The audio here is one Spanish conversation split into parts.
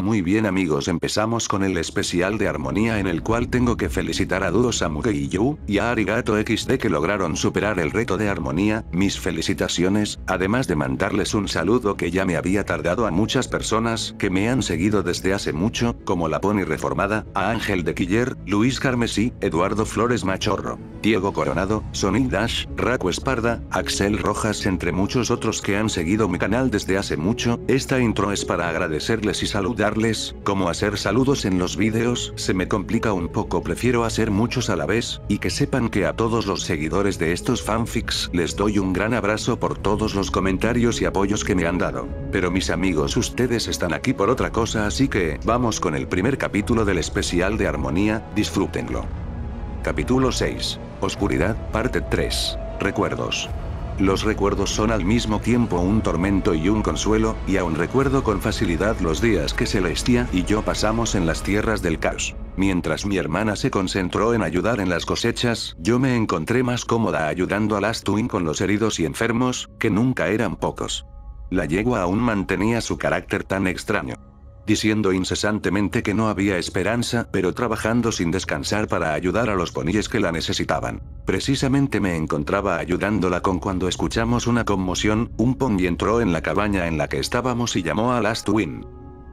Muy bien amigos, empezamos con el especial de armonía en el cual tengo que felicitar a Duro Samuge y Yu, y a Arigato XD que lograron superar el reto de armonía, mis felicitaciones, además de mandarles un saludo que ya me había tardado a muchas personas que me han seguido desde hace mucho, como la Pony Reformada, a Ángel de Quiller, Luis Carmesí, Eduardo Flores Machorro, Diego Coronado, Sonic Dash, Raco Esparda, Axel Rojas entre muchos otros que han seguido mi canal desde hace mucho. Esta intro es para agradecerles y saludarles. Como hacer saludos en los vídeos se me complica un poco, prefiero hacer muchos a la vez, y que sepan que a todos los seguidores de estos fanfics les doy un gran abrazo por todos los comentarios y apoyos que me han dado. Pero mis amigos, ustedes están aquí por otra cosa, así que vamos con el primer capítulo del especial de armonía, disfrútenlo. Capítulo 6. Oscuridad, parte 3. Recuerdos. Los recuerdos son al mismo tiempo un tormento y un consuelo, y aún recuerdo con facilidad los días que Celestia y yo pasamos en las tierras del caos. Mientras mi hermana se concentró en ayudar en las cosechas, yo me encontré más cómoda ayudando a Last Twin con los heridos y enfermos, que nunca eran pocos. La yegua aún mantenía su carácter tan extraño, diciendo incesantemente que no había esperanza, pero trabajando sin descansar para ayudar a los poníes que la necesitaban. Precisamente me encontraba ayudándola cuando escuchamos una conmoción, un pony entró en la cabaña en la que estábamos y llamó a Last Twin.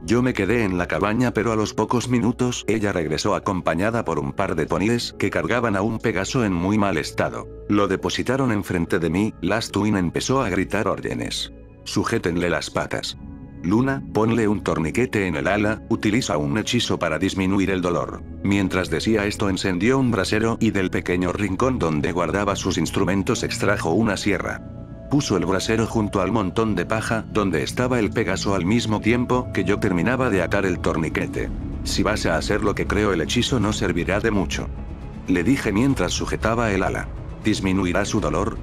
Yo me quedé en la cabaña, pero a los pocos minutos ella regresó acompañada por un par de poníes que cargaban a un Pegaso en muy mal estado. Lo depositaron enfrente de mí. Last Twin empezó a gritar órdenes. Sujétenle las patas. Luna, ponle un torniquete en el ala, utiliza un hechizo para disminuir el dolor. Mientras decía esto encendió un brasero y del pequeño rincón donde guardaba sus instrumentos extrajo una sierra. Puso el brasero junto al montón de paja donde estaba el Pegaso al mismo tiempo que yo terminaba de atar el torniquete. Si vas a hacer lo que creo, el hechizo no servirá de mucho, le dije mientras sujetaba el ala. ¿Disminuirá su dolor?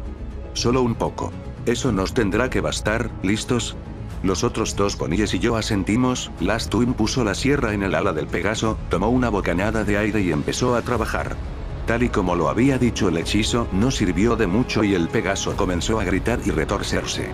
Solo un poco. Eso nos tendrá que bastar. ¿Listos? Los otros dos poníes y yo asentimos. Last Twin puso la sierra en el ala del Pegaso, tomó una bocanada de aire y empezó a trabajar. Tal y como lo había dicho, el hechizo no sirvió de mucho y el Pegaso comenzó a gritar y retorcerse.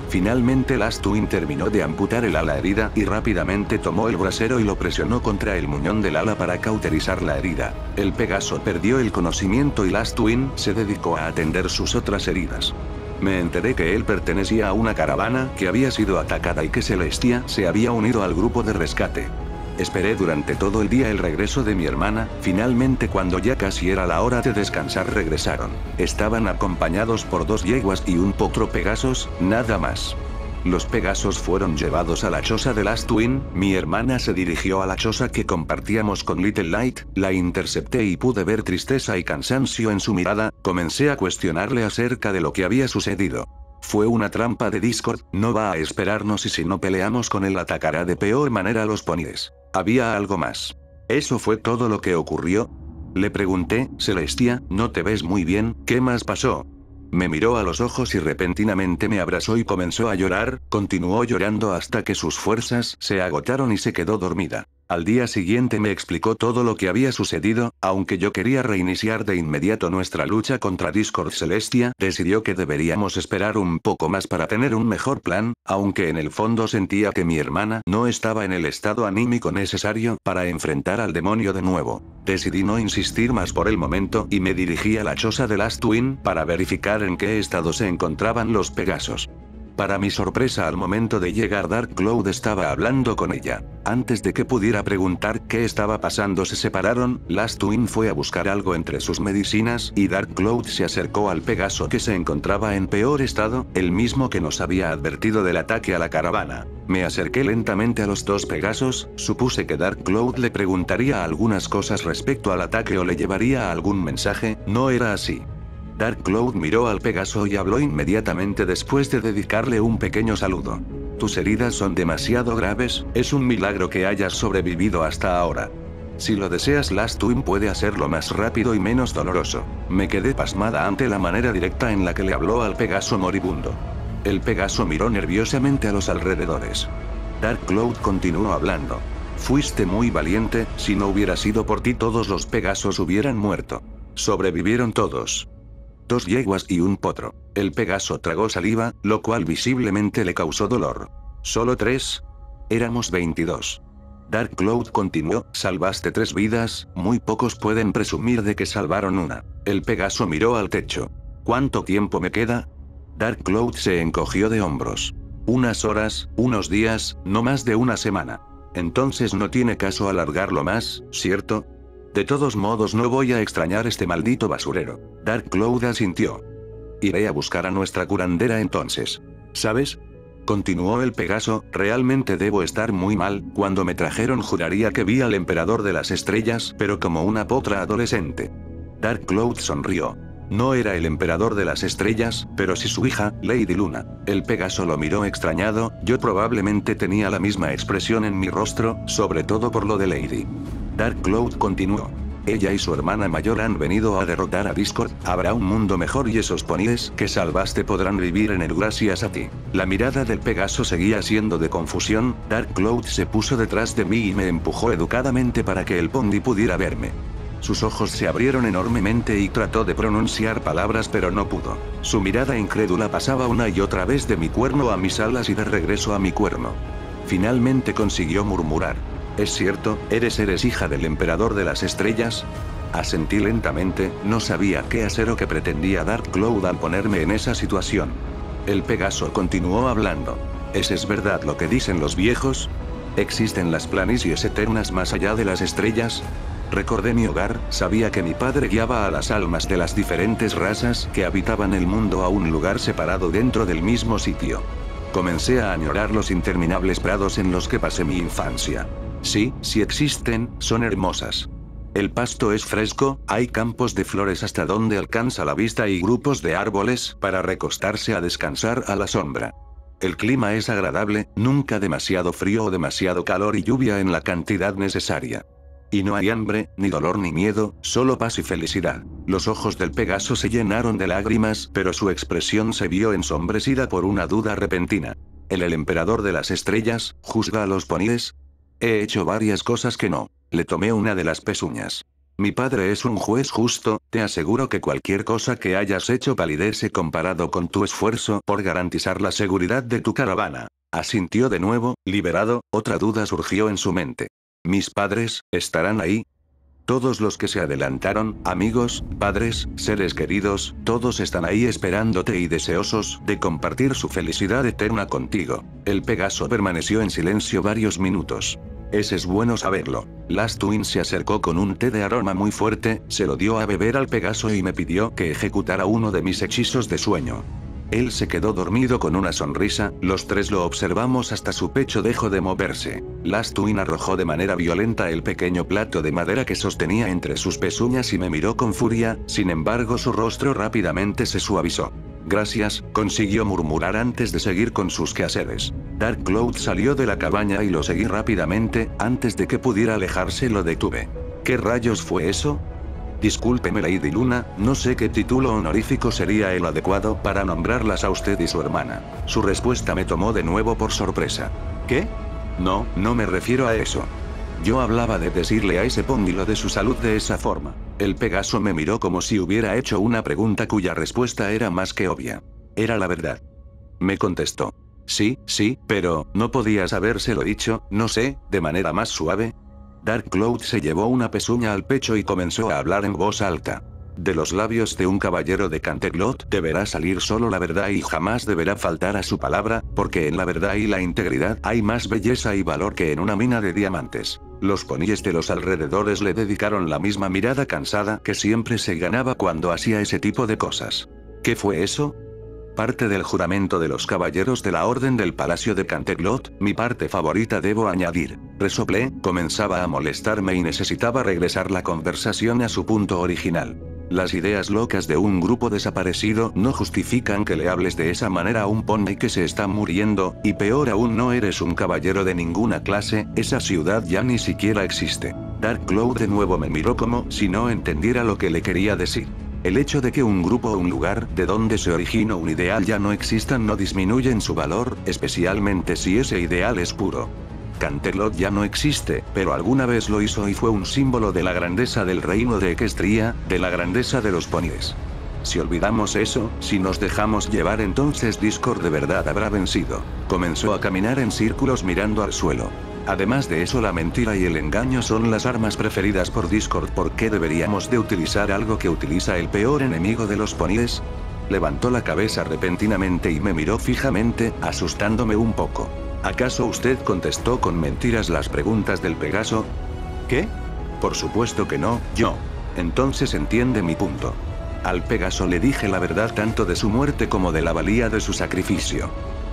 Finalmente Last Twin terminó de amputar el ala herida y rápidamente tomó el brasero y lo presionó contra el muñón del ala para cauterizar la herida. El Pegaso perdió el conocimiento y Last Twin se dedicó a atender sus otras heridas. Me enteré que él pertenecía a una caravana que había sido atacada y que Celestia se había unido al grupo de rescate. Esperé durante todo el día el regreso de mi hermana. Finalmente, cuando ya casi era la hora de descansar, regresaron. Estaban acompañados por dos yeguas y un potro Pegasos, nada más. Los Pegasos fueron llevados a la choza de Last Twin. Mi hermana se dirigió a la choza que compartíamos con Little Light, la intercepté y pude ver tristeza y cansancio en su mirada. Comencé a cuestionarle acerca de lo que había sucedido. Fue una trampa de Discord, no va a esperarnos y si no peleamos con él atacará de peor manera a los poníes. ¿Había algo más? ¿Eso fue todo lo que ocurrió? Le pregunté. Celestia, no te ves muy bien, ¿qué más pasó? Me miró a los ojos y repentinamente me abrazó y comenzó a llorar. Continuó llorando hasta que sus fuerzas se agotaron y se quedó dormida. Al día siguiente me explicó todo lo que había sucedido. Aunque yo quería reiniciar de inmediato nuestra lucha contra Discord, Celestia decidió que deberíamos esperar un poco más para tener un mejor plan, aunque en el fondo sentía que mi hermana no estaba en el estado anímico necesario para enfrentar al demonio de nuevo. Decidí no insistir más por el momento y me dirigí a la choza de Last Twin para verificar en qué estado se encontraban los Pegasos. Para mi sorpresa, al momento de llegar, Dark Cloud estaba hablando con ella. Antes de que pudiera preguntar qué estaba pasando, se separaron. Last Twin fue a buscar algo entre sus medicinas y Dark Cloud se acercó al Pegaso que se encontraba en peor estado, el mismo que nos había advertido del ataque a la caravana. Me acerqué lentamente a los dos Pegasos. Supuse que Dark Cloud le preguntaría algunas cosas respecto al ataque o le llevaría algún mensaje. No era así. Dark Cloud miró al Pegaso y habló inmediatamente después de dedicarle un pequeño saludo. Tus heridas son demasiado graves, es un milagro que hayas sobrevivido hasta ahora. Si lo deseas, Last Twin puede hacerlo más rápido y menos doloroso. Me quedé pasmada ante la manera directa en la que le habló al Pegaso moribundo. El Pegaso miró nerviosamente a los alrededores. Dark Cloud continuó hablando. Fuiste muy valiente, si no hubiera sido por ti todos los Pegasos hubieran muerto. Sobrevivieron todos. Dos yeguas y un potro. El Pegaso tragó saliva, lo cual visiblemente le causó dolor. ¿Solo 3? Éramos 22. Dark Cloud continuó, salvaste 3 vidas, muy pocos pueden presumir de que salvaron una. El Pegaso miró al techo. ¿Cuánto tiempo me queda? Dark Cloud se encogió de hombros. Unas horas, unos días, no más de una semana. Entonces no tiene caso alargarlo más, ¿cierto? De todos modos no voy a extrañar este maldito basurero. Dark Cloud asintió. Iré a buscar a nuestra curandera entonces. ¿Sabes? Continuó el Pegaso, realmente debo estar muy mal, cuando me trajeron juraría que vi al emperador de las estrellas, pero como una potra adolescente. Dark Cloud sonrió. No era el emperador de las estrellas, pero sí su hija, Lady Luna. El Pegaso lo miró extrañado, yo probablemente tenía la misma expresión en mi rostro, sobre todo por lo de Lady. Dark Cloud continuó. Ella y su hermana mayor han venido a derrotar a Discord, habrá un mundo mejor y esos ponis que salvaste podrán vivir en él gracias a ti. La mirada del Pegaso seguía siendo de confusión, Dark Cloud se puso detrás de mí y me empujó educadamente para que el pony pudiera verme. Sus ojos se abrieron enormemente y trató de pronunciar palabras pero no pudo. Su mirada incrédula pasaba una y otra vez de mi cuerno a mis alas y de regreso a mi cuerno. Finalmente consiguió murmurar. ¿Es cierto, eres hija del emperador de las estrellas? Asentí lentamente, no sabía qué hacer o qué pretendía Dark Cloud al ponerme en esa situación. El Pegaso continuó hablando. ¿Es verdad lo que dicen los viejos? ¿Existen las planicies eternas más allá de las estrellas? Recordé mi hogar, sabía que mi padre guiaba a las almas de las diferentes razas que habitaban el mundo a un lugar separado dentro del mismo sitio. Comencé a añorar los interminables prados en los que pasé mi infancia. Sí, sí existen, son hermosas. El pasto es fresco, hay campos de flores hasta donde alcanza la vista y grupos de árboles para recostarse a descansar a la sombra. El clima es agradable, nunca demasiado frío o demasiado calor y lluvia en la cantidad necesaria. Y no hay hambre, ni dolor ni miedo, solo paz y felicidad. Los ojos del Pegaso se llenaron de lágrimas, pero su expresión se vio ensombrecida por una duda repentina. ¿El emperador de las estrellas juzga a los poníes? He hecho varias cosas que no. Le tomé una de las pezuñas. Mi padre es un juez justo, te aseguro que cualquier cosa que hayas hecho palidece comparado con tu esfuerzo por garantizar la seguridad de tu caravana. Asintió de nuevo, liberado, otra duda surgió en su mente. ¿Mis padres estarán ahí? Todos los que se adelantaron, amigos, padres, seres queridos, todos están ahí esperándote y deseosos de compartir su felicidad eterna contigo. El Pegaso permaneció en silencio varios minutos. Es bueno saberlo. Last Twin se acercó con un té de aroma muy fuerte, se lo dio a beber al Pegaso y me pidió que ejecutara uno de mis hechizos de sueño. Él se quedó dormido con una sonrisa, los tres lo observamos hasta su pecho dejó de moverse. Last Twin arrojó de manera violenta el pequeño plato de madera que sostenía entre sus pezuñas y me miró con furia, sin embargo su rostro rápidamente se suavizó. Gracias, consiguió murmurar antes de seguir con sus quehaceres. Dark Cloud salió de la cabaña y lo seguí rápidamente, antes de que pudiera alejarse lo detuve. ¿Qué rayos fue eso? Discúlpeme Lady Luna, no sé qué título honorífico sería el adecuado para nombrarlas a usted y su hermana. Su respuesta me tomó de nuevo por sorpresa. ¿Qué? No, no me refiero a eso. Yo hablaba de decirle a ese pony lo de su salud de esa forma. El Pegaso me miró como si hubiera hecho una pregunta cuya respuesta era más que obvia. Era la verdad. Me contestó. Sí, pero, ¿no podías habérselo dicho, no sé, de manera más suave? Dark Cloud se llevó una pezuña al pecho y comenzó a hablar en voz alta. De los labios de un caballero de Canterlot deberá salir solo la verdad y jamás deberá faltar a su palabra, porque en la verdad y la integridad hay más belleza y valor que en una mina de diamantes. Los poníes de los alrededores le dedicaron la misma mirada cansada que siempre se ganaba cuando hacía ese tipo de cosas. ¿Qué fue eso? Parte del juramento de los caballeros de la Orden del Palacio de Canterlot, mi parte favorita debo añadir. Resoplé, comenzaba a molestarme y necesitaba regresar la conversación a su punto original. Las ideas locas de un grupo desaparecido no justifican que le hables de esa manera a un pony que se está muriendo, y peor aún no eres un caballero de ninguna clase, esa ciudad ya ni siquiera existe. Dark Cloud de nuevo me miró como si no entendiera lo que le quería decir. El hecho de que un grupo o un lugar de donde se originó un ideal ya no existan no disminuye en su valor, especialmente si ese ideal es puro. Canterlot ya no existe, pero alguna vez lo hizo y fue un símbolo de la grandeza del reino de Equestria, de la grandeza de los poníes. Si olvidamos eso, si nos dejamos llevar entonces Discord de verdad habrá vencido. Comenzó a caminar en círculos mirando al suelo. Además de eso, la mentira y el engaño son las armas preferidas por Discord. ¿Por qué deberíamos de utilizar algo que utiliza el peor enemigo de los ponies? Levantó la cabeza repentinamente y me miró fijamente, asustándome un poco. ¿Acaso usted contestó con mentiras las preguntas del Pegaso? ¿Qué? Por supuesto que no, yo. Entonces entiende mi punto. Al Pegaso le dije la verdad tanto de su muerte como de la valía de su sacrificio.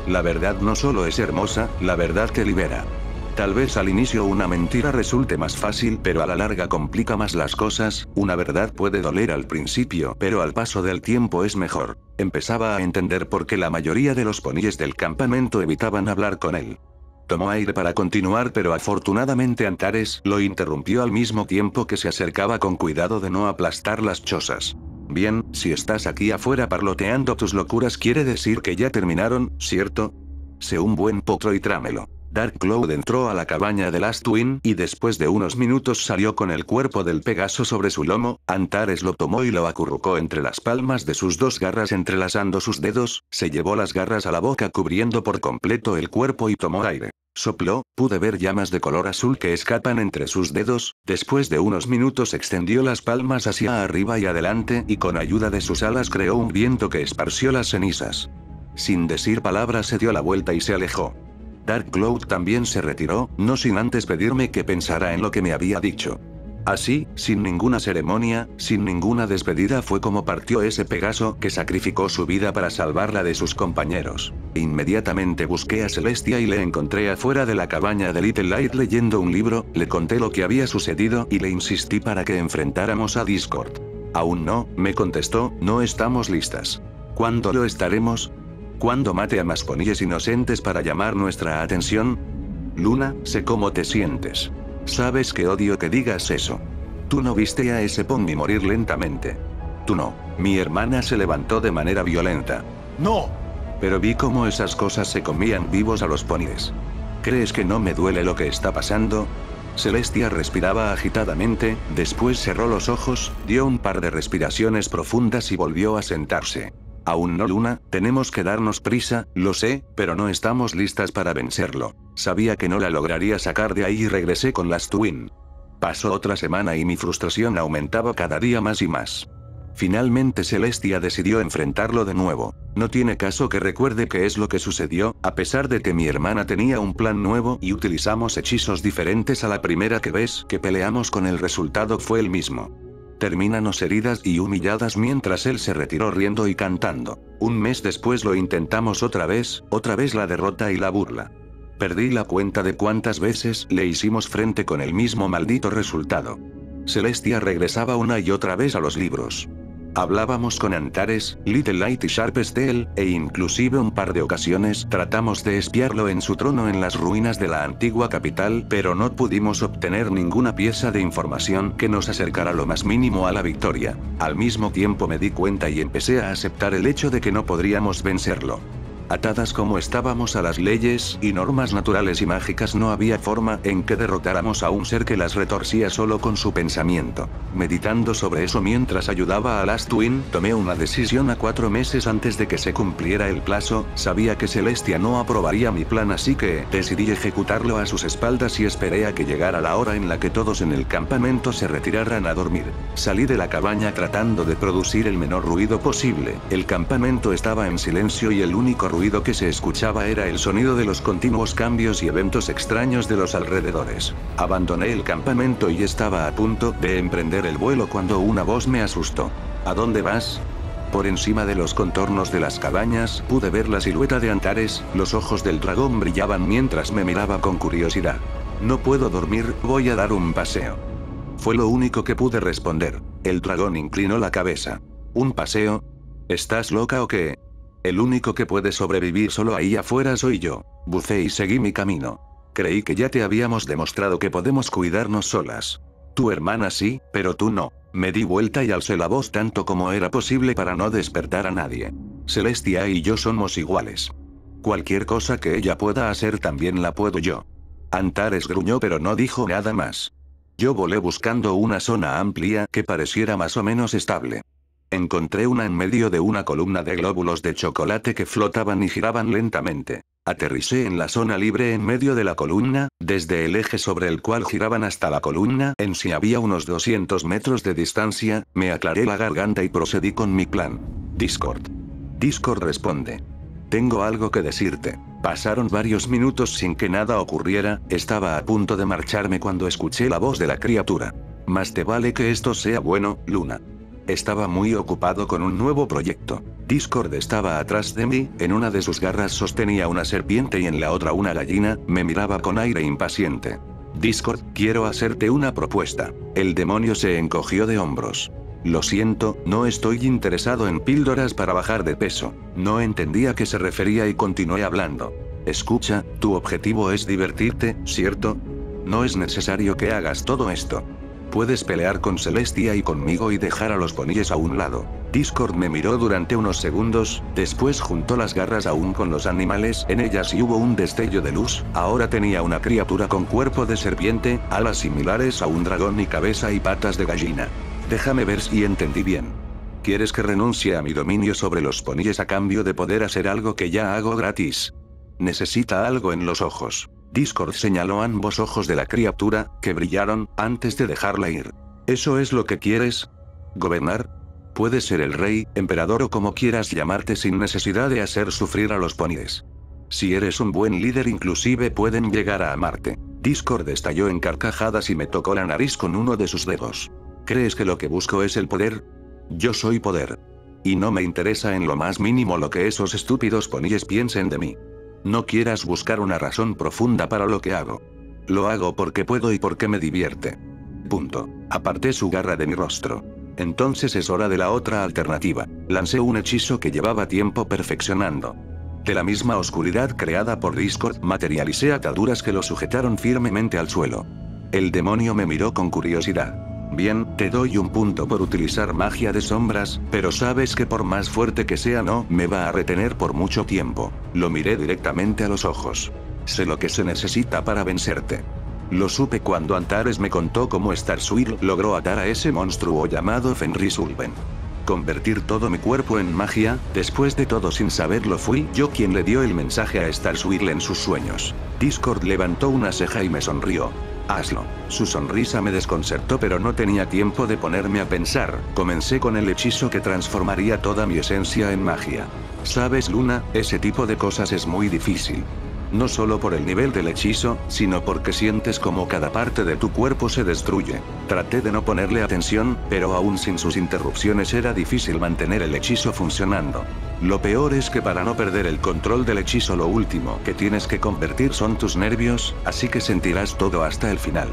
La verdad no solo es hermosa, la verdad que libera. Tal vez al inicio una mentira resulte más fácil, pero a la larga complica más las cosas. Una verdad puede doler al principio, pero al paso del tiempo es mejor. Empezaba a entender por qué la mayoría de los ponies del campamento evitaban hablar con él. Tomó aire para continuar, pero afortunadamente Antares lo interrumpió al mismo tiempo que se acercaba con cuidado de no aplastar las chozas. Bien, si estás aquí afuera parloteando tus locuras quiere decir que ya terminaron, ¿cierto? Sé un buen potro y trámelo. Dark Cloud entró a la cabaña de Last Twin y después de unos minutos salió con el cuerpo del Pegaso sobre su lomo. Antares lo tomó y lo acurrucó entre las palmas de sus dos garras entrelazando sus dedos, se llevó las garras a la boca cubriendo por completo el cuerpo y tomó aire. Sopló, pude ver llamas de color azul que escapan entre sus dedos. Después de unos minutos extendió las palmas hacia arriba y adelante y con ayuda de sus alas creó un viento que esparció las cenizas. Sin decir palabras se dio la vuelta y se alejó. Dark Cloud también se retiró, no sin antes pedirme que pensara en lo que me había dicho. Así, sin ninguna ceremonia, sin ninguna despedida fue como partió ese Pegaso que sacrificó su vida para salvarla de sus compañeros. Inmediatamente busqué a Celestia y le encontré afuera de la cabaña de Little Light leyendo un libro, le conté lo que había sucedido y le insistí para que enfrentáramos a Discord. Aún no, me contestó, no estamos listas. ¿Cuándo lo estaremos? ¿Cuándo mate a más ponies inocentes para llamar nuestra atención? Luna, sé cómo te sientes. Sabes que odio que digas eso. Tú no viste a ese pony morir lentamente. Tú no. Mi hermana se levantó de manera violenta. ¡No! Pero vi cómo esas cosas se comían vivos a los ponies. ¿Crees que no me duele lo que está pasando? Celestia respiraba agitadamente, después cerró los ojos, dio un par de respiraciones profundas y volvió a sentarse. Aún no, Luna, tenemos que darnos prisa, lo sé, pero no estamos listas para vencerlo. Sabía que no la lograría sacar de ahí y regresé con las Twin. Pasó otra semana y mi frustración aumentaba cada día más y más. Finalmente Celestia decidió enfrentarlo de nuevo. No tiene caso que recuerde qué es lo que sucedió, a pesar de que mi hermana tenía un plan nuevo y utilizamos hechizos diferentes a la primera que ves que peleamos con el resultado fue el mismo. Terminanos heridas y humilladas mientras él se retiró riendo y cantando. Un mes después lo intentamos otra vez la derrota y la burla. Perdí la cuenta de cuántas veces le hicimos frente con el mismo maldito resultado. Celestia regresaba una y otra vez a los libros. Hablábamos con Antares, Little Light y Sharp Steel, e inclusive un par de ocasiones tratamos de espiarlo en su trono en las ruinas de la antigua capital, pero no pudimos obtener ninguna pieza de información que nos acercara lo más mínimo a la victoria. Al mismo tiempo me di cuenta y empecé a aceptar el hecho de que no podríamos vencerlo. Atadas como estábamos a las leyes y normas naturales y mágicas, no había forma en que derrotáramos a un ser que las retorcía solo con su pensamiento. Meditando sobre eso mientras ayudaba a Last Twin, tomé una decisión a 4 meses antes de que se cumpliera el plazo. Sabía que Celestia no aprobaría mi plan, así que decidí ejecutarlo a sus espaldas y esperé a que llegara la hora en la que todos en el campamento se retiraran a dormir. Salí de la cabaña tratando de producir el menor ruido posible. El campamento estaba en silencio y el único ruido que se escuchaba era el sonido de los continuos cambios y eventos extraños de los alrededores. Abandoné el campamento y estaba a punto de emprender el vuelo cuando una voz me asustó. ¿A dónde vas? Por encima de los contornos de las cabañas pude ver la silueta de Antares, los ojos del dragón brillaban mientras me miraba con curiosidad. No puedo dormir, voy a dar un paseo. Fue lo único que pude responder. El dragón inclinó la cabeza. ¿Un paseo? ¿Estás loca o qué? El único que puede sobrevivir solo ahí afuera soy yo. Bucé y seguí mi camino. Creí que ya te habíamos demostrado que podemos cuidarnos solas. Tu hermana sí, pero tú no. Me di vuelta y alcé la voz tanto como era posible para no despertar a nadie. Celestia y yo somos iguales. Cualquier cosa que ella pueda hacer también la puedo yo. Antares gruñó pero no dijo nada más. Yo volé buscando una zona amplia que pareciera más o menos estable. Encontré una en medio de una columna de glóbulos de chocolate que flotaban y giraban lentamente. Aterricé en la zona libre en medio de la columna, desde el eje sobre el cual giraban hasta la columna en sí había unos 200 metros de distancia, me aclaré la garganta y procedí con mi plan. Discord. Discord responde. Tengo algo que decirte. Pasaron varios minutos sin que nada ocurriera, estaba a punto de marcharme cuando escuché la voz de la criatura. Más te vale que esto sea bueno, Luna. Estaba muy ocupado con un nuevo proyecto. Discord estaba atrás de mí, en una de sus garras sostenía una serpiente y en la otra una gallina, me miraba con aire impaciente. Discord, quiero hacerte una propuesta. El demonio se encogió de hombros. Lo siento, no estoy interesado en píldoras para bajar de peso. No entendía a qué se refería y continué hablando. Escucha, tu objetivo es divertirte, ¿cierto? No es necesario que hagas todo esto. Puedes pelear con Celestia y conmigo y dejar a los poníes a un lado. Discord me miró durante unos segundos, después juntó las garras aún con los animales en ellas y hubo un destello de luz. Ahora tenía una criatura con cuerpo de serpiente, alas similares a un dragón y cabeza y patas de gallina. Déjame ver si entendí bien. ¿Quieres que renuncie a mi dominio sobre los poníes a cambio de poder hacer algo que ya hago gratis? Necesita algo en los ojos. Discord señaló ambos ojos de la criatura, que brillaron, antes de dejarla ir. ¿Eso es lo que quieres? ¿Gobernar? Puedes ser el rey, emperador o como quieras llamarte sin necesidad de hacer sufrir a los poníes. Si eres un buen líder inclusive pueden llegar a amarte. Discord estalló en carcajadas y me tocó la nariz con uno de sus dedos. ¿Crees que lo que busco es el poder? Yo soy poder. Y no me interesa en lo más mínimo lo que esos estúpidos poníes piensen de mí. No quieras buscar una razón profunda para lo que hago. Lo hago porque puedo y porque me divierte. Punto. Aparté su garra de mi rostro. Entonces es hora de la otra alternativa. Lancé un hechizo que llevaba tiempo perfeccionando. De la misma oscuridad creada por Discord, materialicé ataduras que lo sujetaron firmemente al suelo. El demonio me miró con curiosidad. Bien, te doy un punto por utilizar magia de sombras, pero sabes que por más fuerte que sea no me va a retener por mucho tiempo. Lo miré directamente a los ojos. Sé lo que se necesita para vencerte. Lo supe cuando Antares me contó cómo Starswirl logró atar a ese monstruo llamado Fenrisulven. Convertir todo mi cuerpo en magia, después de todo sin saberlo fui yo quien le dio el mensaje a Starswirl en sus sueños. Discord levantó una ceja y me sonrió. Hazlo. Su sonrisa me desconcertó pero no tenía tiempo de ponerme a pensar, comencé con el hechizo que transformaría toda mi esencia en magia. Sabes Luna, ese tipo de cosas es muy difícil. No solo por el nivel del hechizo, sino porque sientes como cada parte de tu cuerpo se destruye. Traté de no ponerle atención, pero aún sin sus interrupciones era difícil mantener el hechizo funcionando. Lo peor es que para no perder el control del hechizo lo último que tienes que convertir son tus nervios, así que sentirás todo hasta el final.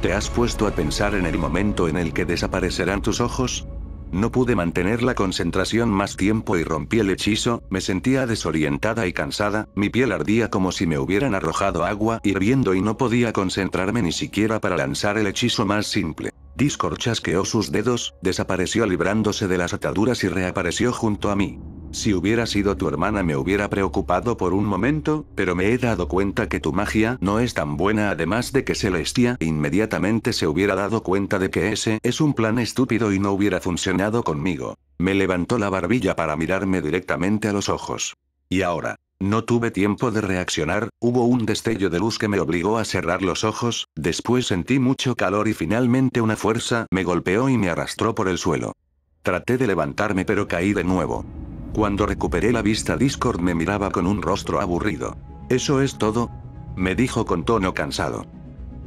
¿Te has puesto a pensar en el momento en el que desaparecerán tus ojos? No pude mantener la concentración más tiempo y rompí el hechizo, me sentía desorientada y cansada, mi piel ardía como si me hubieran arrojado agua hirviendo y no podía concentrarme ni siquiera para lanzar el hechizo más simple. Discord chasqueó sus dedos, desapareció librándose de las ataduras y reapareció junto a mí. Si hubiera sido tu hermana me hubiera preocupado por un momento, pero me he dado cuenta que tu magia no es tan buena además de que Celestia inmediatamente se hubiera dado cuenta de que ese es un plan estúpido y no hubiera funcionado conmigo. Me levantó la barbilla para mirarme directamente a los ojos. Y ahora. No tuve tiempo de reaccionar, hubo un destello de luz que me obligó a cerrar los ojos, después sentí mucho calor y finalmente una fuerza me golpeó y me arrastró por el suelo. Traté de levantarme pero caí de nuevo. Cuando recuperé la vista Discord me miraba con un rostro aburrido. ¿Eso es todo? Me dijo con tono cansado.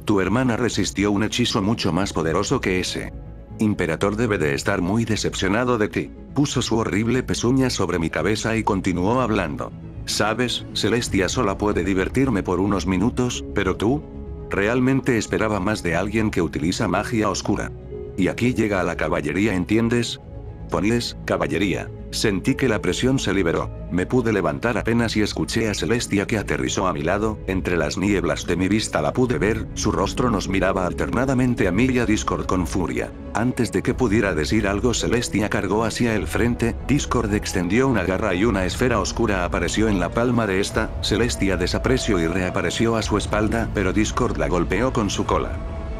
Tu hermana resistió un hechizo mucho más poderoso que ese. Imperator debe de estar muy decepcionado de ti. Puso su horrible pezuña sobre mi cabeza y continuó hablando. Sabes, Celestia sola puede divertirme por unos minutos, pero tú... Realmente esperaba más de alguien que utiliza magia oscura. Y aquí llega a la caballería, ¿entiendes? Poníes, caballería. Sentí que la presión se liberó. Me pude levantar apenas y escuché a Celestia que aterrizó a mi lado, entre las nieblas de mi vista la pude ver, su rostro nos miraba alternadamente a mí y a Discord con furia. Antes de que pudiera decir algo Celestia cargó hacia el frente, Discord extendió una garra y una esfera oscura apareció en la palma de esta, Celestia desapareció y reapareció a su espalda, pero Discord la golpeó con su cola.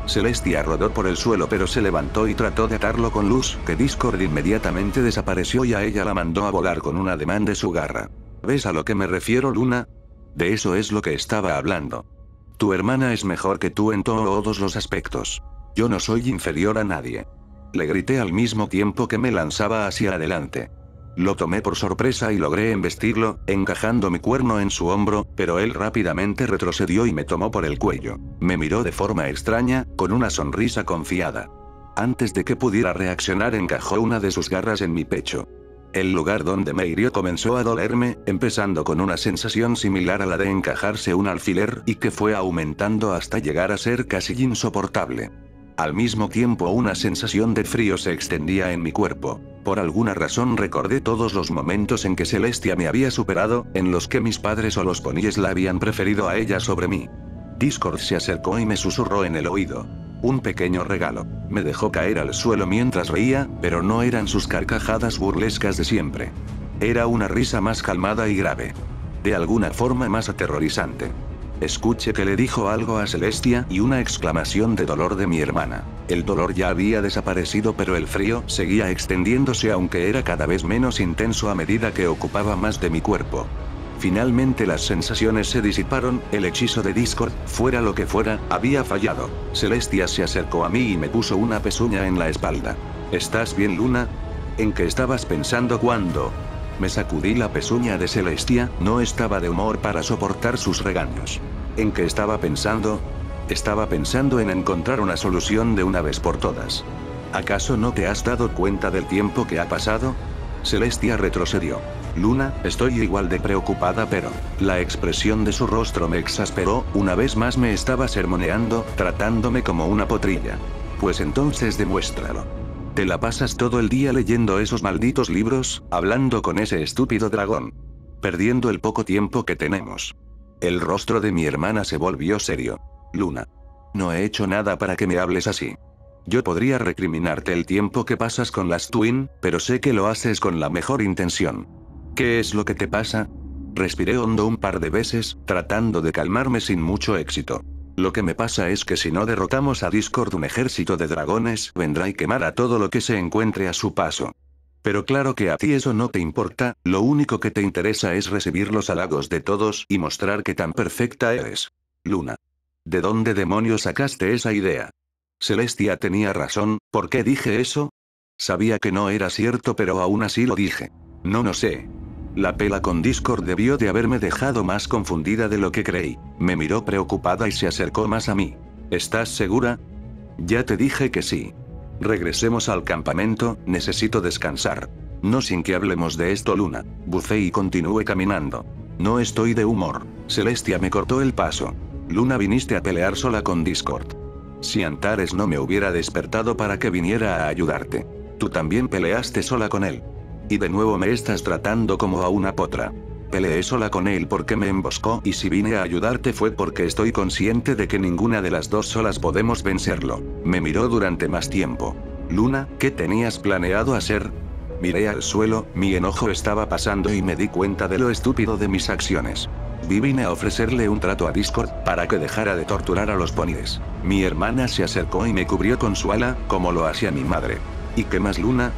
Celestia rodó por el suelo pero se levantó y trató de atarlo con luz, que Discord inmediatamente desapareció y a ella la mandó a volar con un ademán de su garra. ¿Ves a lo que me refiero, Luna? De eso es lo que estaba hablando. Tu hermana es mejor que tú en todos los aspectos. Yo no soy inferior a nadie. Le grité al mismo tiempo que me lanzaba hacia adelante. Lo tomé por sorpresa y logré embestirlo, encajando mi cuerno en su hombro, pero él rápidamente retrocedió y me tomó por el cuello. Me miró de forma extraña, con una sonrisa confiada. Antes de que pudiera reaccionar, encajó una de sus garras en mi pecho. El lugar donde me hirió comenzó a dolerme, empezando con una sensación similar a la de encajarse un alfiler y que fue aumentando hasta llegar a ser casi insoportable. Al mismo tiempo una sensación de frío se extendía en mi cuerpo. Por alguna razón recordé todos los momentos en que Celestia me había superado, en los que mis padres o los poníes la habían preferido a ella sobre mí. Discord se acercó y me susurró en el oído. Un pequeño regalo. Me dejó caer al suelo mientras reía, pero no eran sus carcajadas burlescas de siempre. Era una risa más calmada y grave. De alguna forma más aterrorizante. Escuché que le dijo algo a Celestia y una exclamación de dolor de mi hermana. El dolor ya había desaparecido pero el frío seguía extendiéndose, aunque era cada vez menos intenso a medida que ocupaba más de mi cuerpo. Finalmente las sensaciones se disiparon, el hechizo de Discord, fuera lo que fuera, había fallado. Celestia se acercó a mí y me puso una pezuña en la espalda. ¿Estás bien, Luna? ¿En qué estabas pensando cuando...? Me sacudí la pezuña de Celestia, no estaba de humor para soportar sus regaños. ¿En qué estaba pensando? Estaba pensando en encontrar una solución de una vez por todas. ¿Acaso no te has dado cuenta del tiempo que ha pasado? Celestia retrocedió. Luna, estoy igual de preocupada, pero... La expresión de su rostro me exasperó, una vez más me estaba sermoneando, tratándome como una potrilla. Pues entonces demuéstralo. ¿Te la pasas todo el día leyendo esos malditos libros, hablando con ese estúpido dragón? Perdiendo el poco tiempo que tenemos. El rostro de mi hermana se volvió serio. Luna. No he hecho nada para que me hables así. Yo podría recriminarte el tiempo que pasas con las Twin, pero sé que lo haces con la mejor intención. ¿Qué es lo que te pasa? Respiré hondo un par de veces, tratando de calmarme sin mucho éxito. Lo que me pasa es que si no derrotamos a Discord, un ejército de dragones vendrá y quemará todo lo que se encuentre a su paso. Pero claro que a ti eso no te importa, lo único que te interesa es recibir los halagos de todos y mostrar qué tan perfecta eres. Luna. ¿De dónde demonios sacaste esa idea? Celestia tenía razón, ¿por qué dije eso? Sabía que no era cierto, pero aún así lo dije. No sé. La pela con Discord debió de haberme dejado más confundida de lo que creí. Me miró preocupada y se acercó más a mí. ¿Estás segura? Ya te dije que sí. Regresemos al campamento, necesito descansar. No sin que hablemos de esto, Luna. Bucé y continué caminando. No estoy de humor. Celestia me cortó el paso. Luna, viniste a pelear sola con Discord. Si Antares no me hubiera despertado para que viniera a ayudarte. Tú también peleaste sola con él. Y de nuevo me estás tratando como a una potra. Peleé sola con él porque me emboscó, y si vine a ayudarte fue porque estoy consciente de que ninguna de las dos solas podemos vencerlo. Me miró durante más tiempo. Luna, ¿qué tenías planeado hacer? Miré al suelo, mi enojo estaba pasando y me di cuenta de lo estúpido de mis acciones. Vine a ofrecerle un trato a Discord para que dejara de torturar a los poníes. Mi hermana se acercó y me cubrió con su ala, como lo hacía mi madre. ¿Y qué más, Luna?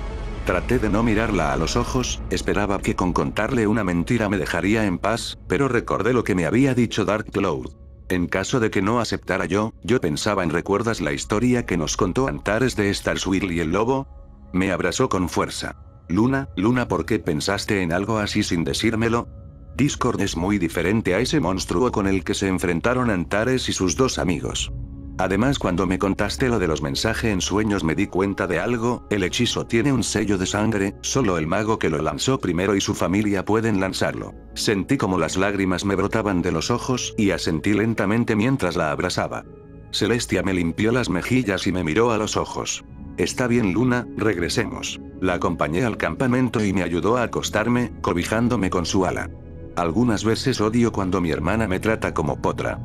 Traté de no mirarla a los ojos, esperaba que con contarle una mentira me dejaría en paz, pero recordé lo que me había dicho Dark Cloud. En caso de que no aceptara yo pensaba en ¿recuerdas la historia que nos contó Antares de Starswirl y el lobo? Me abrazó con fuerza. Luna, ¿por qué pensaste en algo así sin decírmelo? Discord es muy diferente a ese monstruo con el que se enfrentaron Antares y sus dos amigos. Además, cuando me contaste lo de los mensajes en sueños me di cuenta de algo, el hechizo tiene un sello de sangre, solo el mago que lo lanzó primero y su familia pueden lanzarlo. Sentí como las lágrimas me brotaban de los ojos y asentí lentamente mientras la abrazaba. Celestia me limpió las mejillas y me miró a los ojos. Está bien, Luna, regresemos. La acompañé al campamento y me ayudó a acostarme, cobijándome con su ala. Algunas veces odio cuando mi hermana me trata como potra.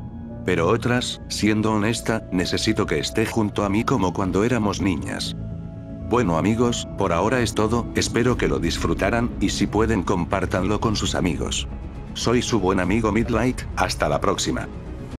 Pero otras, siendo honesta, necesito que esté junto a mí como cuando éramos niñas. Bueno amigos, por ahora es todo, espero que lo disfrutaran, y si pueden compártanlo con sus amigos. Soy su buen amigo Midlight, hasta la próxima.